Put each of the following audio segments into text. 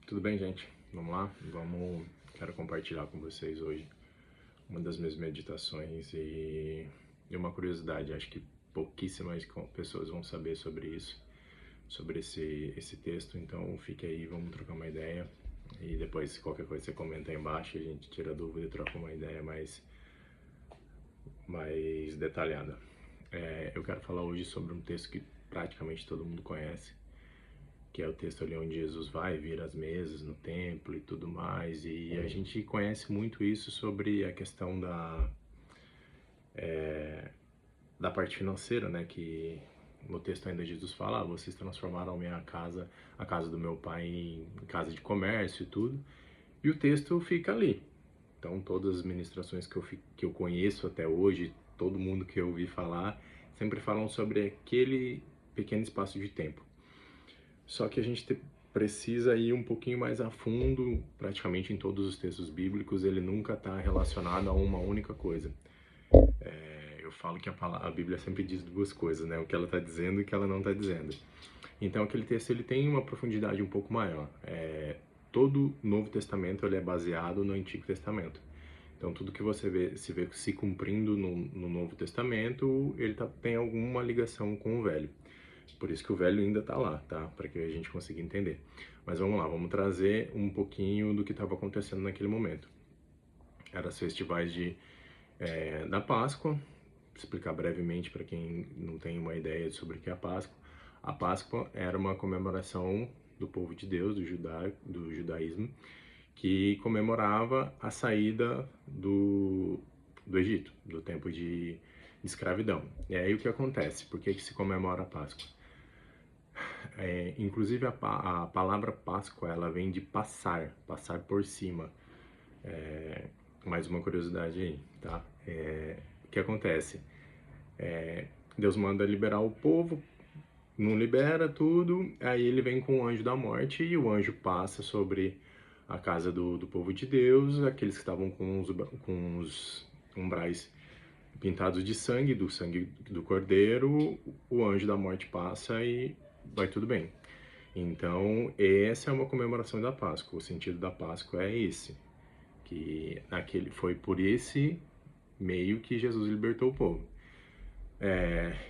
Tudo bem, gente? Vamos lá? Quero compartilhar com vocês hoje uma das minhas meditações e uma curiosidade. Acho que pouquíssimas pessoas vão saber sobre isso, sobre esse texto. Então, fique aí, vamos trocar uma ideia. E depois, qualquer coisa, você comenta aí embaixo, a gente tira a dúvida e troca uma ideia mais detalhada. Eu quero falar hoje sobre um texto que praticamente todo mundo conhece, que é o texto ali onde Jesus vai vir às mesas no templo e tudo mais, e a gente conhece muito isso sobre a questão da parte financeira, né, que no texto ainda Jesus fala, vocês transformaram a casa do meu pai em casa de comércio e tudo, e o texto fica ali. Então todas as ministrações que eu conheço até hoje, todo mundo que eu ouvi falar, sempre falam sobre aquele pequeno espaço de tempo. Só que a gente precisa ir um pouquinho mais a fundo, praticamente em todos os textos bíblicos, ele nunca está relacionado a uma única coisa. Eu falo que a Bíblia sempre diz duas coisas, né? O que ela está dizendo e o que ela não está dizendo. Então aquele texto ele tem uma profundidade um pouco maior. Todo o Novo Testamento ele é baseado no Antigo Testamento. Então tudo que você vê se cumprindo no Novo Testamento, ele tem alguma ligação com o Velho. Por isso que o Velho ainda está lá, tá? Para que a gente consiga entender. Mas vamos lá, vamos trazer um pouquinho do que estava acontecendo naquele momento. Eram os festivais da Páscoa. Explicar brevemente para quem não tem uma ideia sobre o que é a Páscoa. A Páscoa era uma comemoração do povo de Deus, do judaísmo, que comemorava a saída do Egito, do tempo de escravidão. E aí o que acontece? Por que se comemora a Páscoa? Inclusive a palavra Páscoa, ela vem de passar por cima. Mais uma curiosidade aí, tá? O que acontece? Deus manda liberar o povo, não libera tudo, aí ele vem com o anjo da morte e o anjo passa sobre a casa do povo de Deus, aqueles que estavam com os umbrais pintados de sangue, do sangue do cordeiro, o anjo da morte passa e vai tudo bem. Então, essa é uma comemoração da Páscoa. O sentido da Páscoa é esse, que foi por esse meio que Jesus libertou o povo.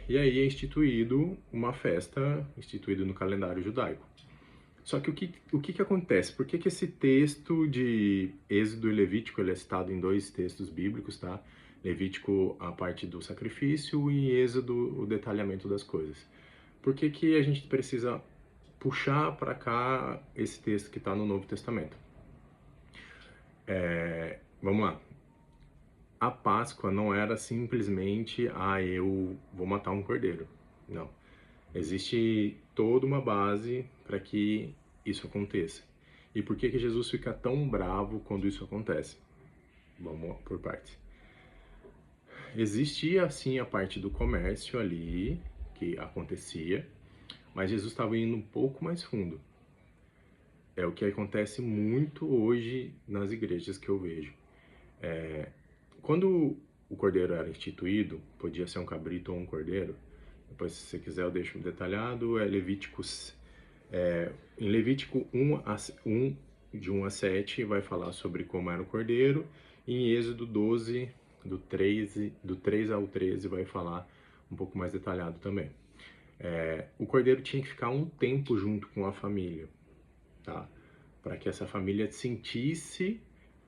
E aí é instituído uma festa, instituído no calendário judaico. Só que o que acontece? Por que esse texto de Êxodo e Levítico ele é citado em dois textos bíblicos, tá? Levítico, a parte do sacrifício, e Êxodo, o detalhamento das coisas. Por que a gente precisa puxar para cá esse texto que está no Novo Testamento? Vamos lá. A Páscoa não era simplesmente, eu vou matar um cordeiro. Não. Existe toda uma base para que isso aconteça. E por que Jesus fica tão bravo quando isso acontece? Vamos por partes. Existia, sim, a parte do comércio ali, que acontecia, mas Jesus estava indo um pouco mais fundo. É o que acontece muito hoje nas igrejas que eu vejo. Quando o cordeiro era instituído, podia ser um cabrito ou um cordeiro. Depois, se você quiser, eu deixo detalhado. Em Levítico 1, de 1 a 7, vai falar sobre como era o cordeiro. E em Êxodo 12, do 3 ao 13, vai falar um pouco mais detalhado também. O cordeiro tinha que ficar um tempo junto com a família, tá? Para que essa família sentisse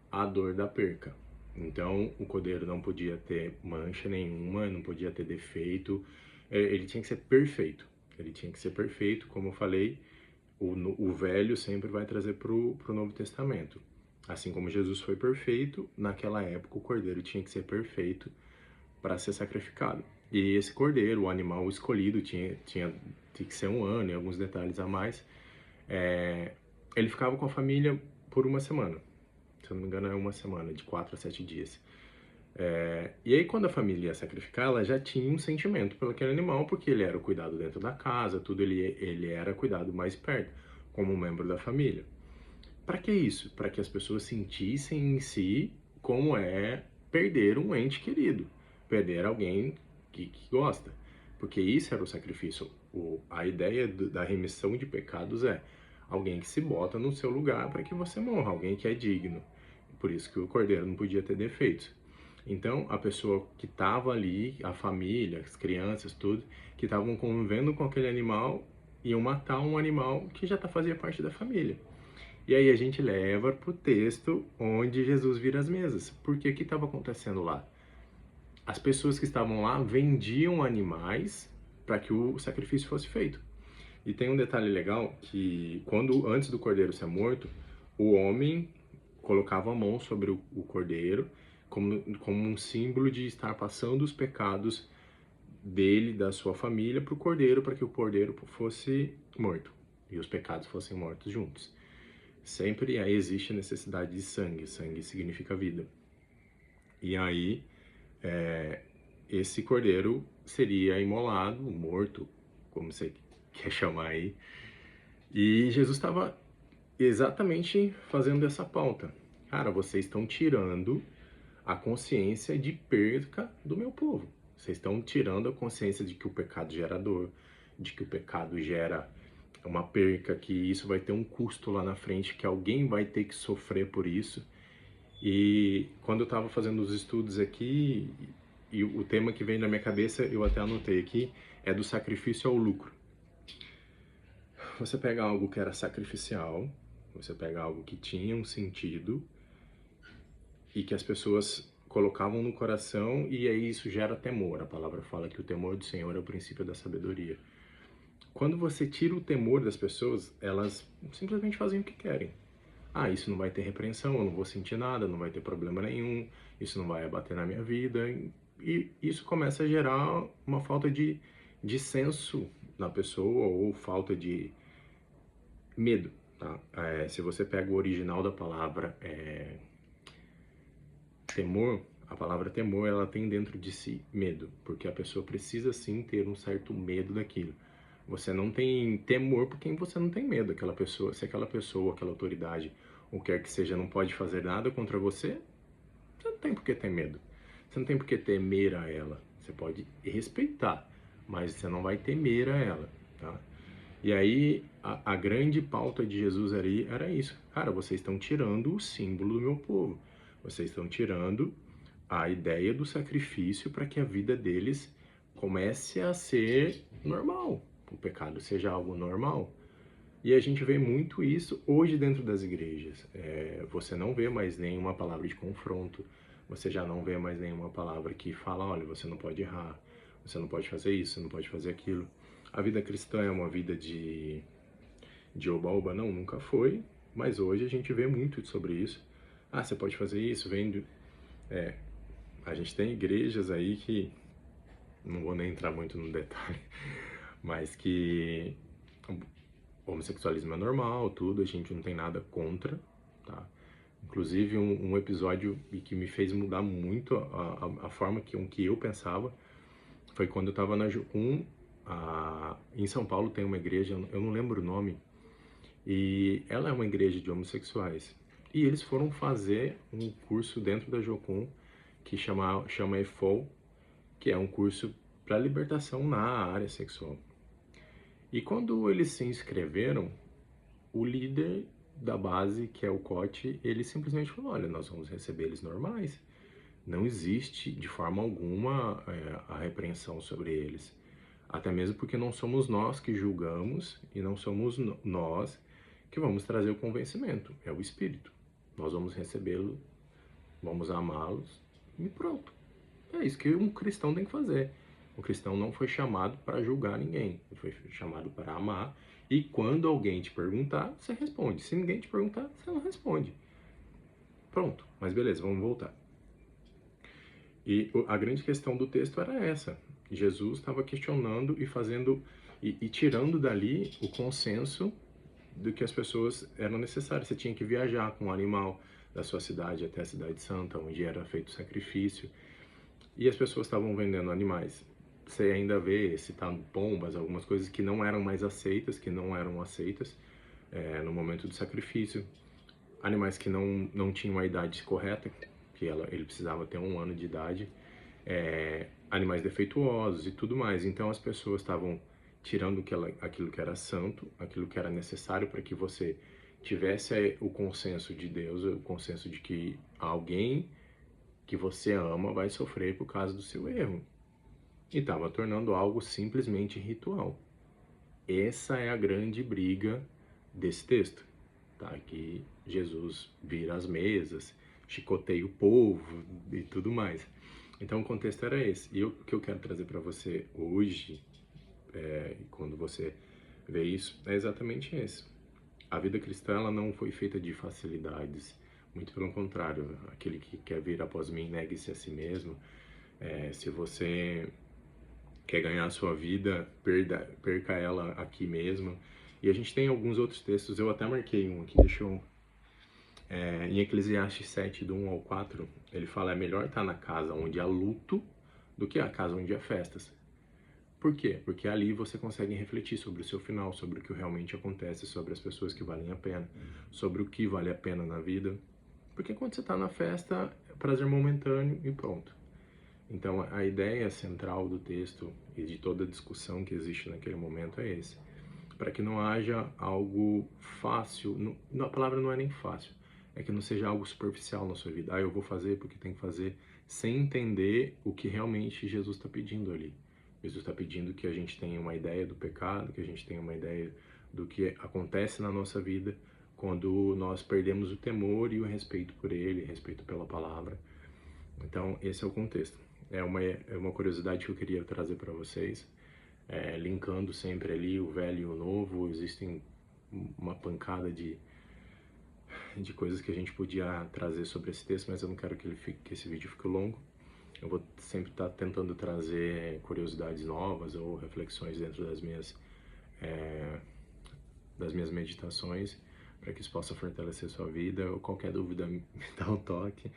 a dor da perca. Então, o cordeiro não podia ter mancha nenhuma, não podia ter defeito, ele tinha que ser perfeito. Ele tinha que ser perfeito, como eu falei, o velho sempre vai trazer para o Novo Testamento. Assim como Jesus foi perfeito, naquela época o cordeiro tinha que ser perfeito para ser sacrificado. E esse cordeiro, o animal escolhido, tinha que ser um ano e alguns detalhes a mais. Ele ficava com a família por uma semana. Se eu não me engano, é uma semana, de 4 a 7 dias. E aí, quando a família ia sacrificar, ela já tinha um sentimento pelo aquele animal, porque ele era o cuidado dentro da casa, tudo ele era cuidado mais perto, como um membro da família. Para que isso? Para que as pessoas sentissem em si como é perder um ente querido, perder alguém que gosta. Porque isso era o sacrifício. A ideia da remissão de pecados alguém que se bota no seu lugar para que você morra, alguém que é digno. Por isso que o cordeiro não podia ter defeitos. Então, a pessoa que estava ali, a família, as crianças, tudo, que estavam convivendo com aquele animal, iam matar um animal que já fazia parte da família. E aí a gente leva para o texto onde Jesus vira as mesas. Porque o que estava acontecendo lá? As pessoas que estavam lá vendiam animais para que o sacrifício fosse feito. E tem um detalhe legal que antes do cordeiro ser morto, o homem colocava a mão sobre o cordeiro como um símbolo de estar passando os pecados dele, da sua família, para o cordeiro, para que o cordeiro fosse morto e os pecados fossem mortos juntos. Sempre aí existe a necessidade de sangue. Sangue significa vida. E aí, esse cordeiro seria imolado, morto, como você quer chamar aí. E Jesus estava exatamente fazendo essa pauta. Cara, vocês estão tirando a consciência de perca do meu povo. Vocês estão tirando a consciência de que o pecado gera dor, de que o pecado gera uma perca, que isso vai ter um custo lá na frente, que alguém vai ter que sofrer por isso. E quando eu estava fazendo os estudos aqui, e o tema que vem na minha cabeça, eu até anotei aqui, é do sacrifício ao lucro. Você pega algo que era sacrificial, você pega algo que tinha um sentido e que as pessoas colocavam no coração, e aí isso gera temor. A palavra fala que o temor do Senhor é o princípio da sabedoria. Quando você tira o temor das pessoas, elas simplesmente fazem o que querem. Ah, isso não vai ter repreensão, eu não vou sentir nada, não vai ter problema nenhum, isso não vai abater na minha vida. E isso começa a gerar uma falta de senso na pessoa, ou falta de medo. Tá? Se você pega o original da palavra temor, a palavra temor, ela tem dentro de si medo, porque a pessoa precisa sim ter um certo medo daquilo. Você não tem temor porque você não tem medo. Aquela pessoa, se aquela pessoa, aquela autoridade, ou quer que seja, não pode fazer nada contra você, você não tem por que ter medo. Você não tem por que temer a ela. Você pode respeitar, mas você não vai temer a ela, tá? E aí, a grande pauta de Jesus ali era isso. Cara, vocês estão tirando o símbolo do meu povo. Vocês estão tirando a ideia do sacrifício para que a vida deles comece a ser normal. O pecado seja algo normal. E a gente vê muito isso hoje dentro das igrejas. Você não vê mais nenhuma palavra de confronto. Você já não vê mais nenhuma palavra que fala, olha, você não pode errar. Você não pode fazer isso, você não pode fazer aquilo. A vida cristã é uma vida de oba-oba? Não, nunca foi. Mas hoje a gente vê muito sobre isso. Ah, você pode fazer isso, vem... A gente tem igrejas aí que... Não vou nem entrar muito no detalhe. Mas que... homossexualismo é normal, tudo. A gente não tem nada contra, tá? Inclusive, um episódio que me fez mudar muito a forma que eu pensava foi quando eu estava na Jocum. Em São Paulo tem uma igreja, eu não lembro o nome, e ela é uma igreja de homossexuais. E eles foram fazer um curso dentro da Jocum que chama EFOL, que é um curso para libertação na área sexual. E quando eles se inscreveram, o líder da base, que é o COT, ele simplesmente falou, olha, nós vamos receber eles normais. Não existe de forma alguma a repreensão sobre eles. Até mesmo porque não somos nós que julgamos e não somos nós que vamos trazer o convencimento. É o Espírito. Nós vamos recebê-lo, vamos amá-los e pronto. É isso que um cristão tem que fazer. O cristão não foi chamado para julgar ninguém. Ele foi chamado para amar. E quando alguém te perguntar, você responde. Se ninguém te perguntar, você não responde. Pronto. Mas beleza, vamos voltar. E a grande questão do texto era essa. Jesus estava questionando e fazendo e tirando dali o consenso do que as pessoas eram necessárias. Você tinha que viajar com o animal da sua cidade até a cidade santa, onde era feito o sacrifício. E as pessoas estavam vendendo animais. Você ainda vê citando pombas, algumas coisas que não eram mais aceitas, que não eram aceitas no momento do sacrifício. Animais que não tinham a idade correta, que ele precisava ter 1 ano de idade. Animais defeituosos e tudo mais. Então as pessoas estavam tirando aquilo que era santo, aquilo que era necessário para que você tivesse o consenso de Deus, o consenso de que alguém que você ama vai sofrer por causa do seu erro. E estava tornando algo simplesmente ritual. Essa é a grande briga desse texto, tá? Que Jesus vira as mesas, chicoteia o povo e tudo mais. Então o contexto era esse. E o que eu quero trazer para você hoje, quando você vê isso, é exatamente esse. A vida cristã ela não foi feita de facilidades, muito pelo contrário. Aquele que quer vir após mim, negue-se a si mesmo. Se você quer ganhar a sua vida, perca ela aqui mesmo. E a gente tem alguns outros textos, eu até marquei um aqui, deixa eu... em Eclesiastes 7, do 1 ao 4, ele fala, é melhor estar na casa onde há luto do que a casa onde há festas. Por quê? Porque ali você consegue refletir sobre o seu final, sobre o que realmente acontece, sobre as pessoas que valem a pena, sobre o que vale a pena na vida. Porque quando você está na festa, é prazer momentâneo e pronto. Então a ideia central do texto e de toda a discussão que existe naquele momento é esse. Para que não haja algo fácil, não, a palavra não é nem fácil, é que não seja algo superficial na sua vida. Eu vou fazer porque tem que fazer, sem entender o que realmente Jesus está pedindo ali. Jesus está pedindo que a gente tenha uma ideia do pecado, que a gente tenha uma ideia do que acontece na nossa vida quando nós perdemos o temor e o respeito por Ele, respeito pela palavra. Então, esse é o contexto. É uma curiosidade que eu queria trazer para vocês, linkando sempre ali o velho e o novo. Existem uma pancada de coisas que a gente podia trazer sobre esse texto, mas eu não quero que esse vídeo fique longo. Eu vou sempre estar tentando trazer curiosidades novas ou reflexões dentro das minhas meditações, para que isso possa fortalecer sua vida. Ou qualquer dúvida, me dá um toque.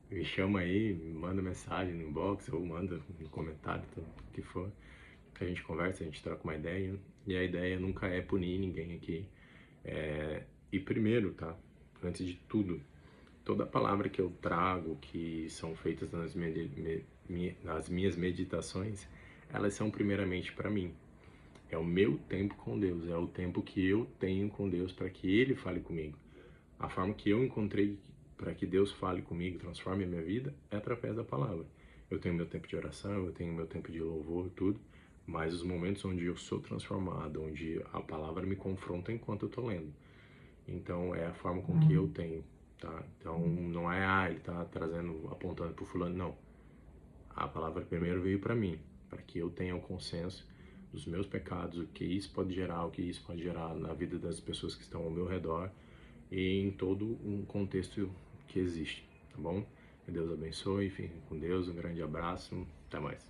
Me chama aí, me manda mensagem no inbox ou manda no comentário, tudo que for. A gente conversa, a gente troca uma ideia. E a ideia nunca é punir ninguém aqui. E primeiro, tá? Antes de tudo, toda palavra que eu trago, que são feitas nas minhas meditações, elas são primeiramente para mim. É o meu tempo com Deus, é o tempo que eu tenho com Deus para que Ele fale comigo. A forma que eu encontrei para que Deus fale comigo, transforme a minha vida, é através da palavra. Eu tenho meu tempo de oração, eu tenho meu tempo de louvor, tudo, mas os momentos onde eu sou transformado, onde a palavra me confronta enquanto eu estou lendo. Então, é a forma com que eu tenho, tá? Então, não é, ele tá trazendo, apontando pro fulano, não. A palavra primeiro veio para mim, para que eu tenha o consenso dos meus pecados, o que isso pode gerar, o que isso pode gerar na vida das pessoas que estão ao meu redor e em todo um contexto que existe, tá bom? Que Deus abençoe, fiquem com Deus, um grande abraço, até mais.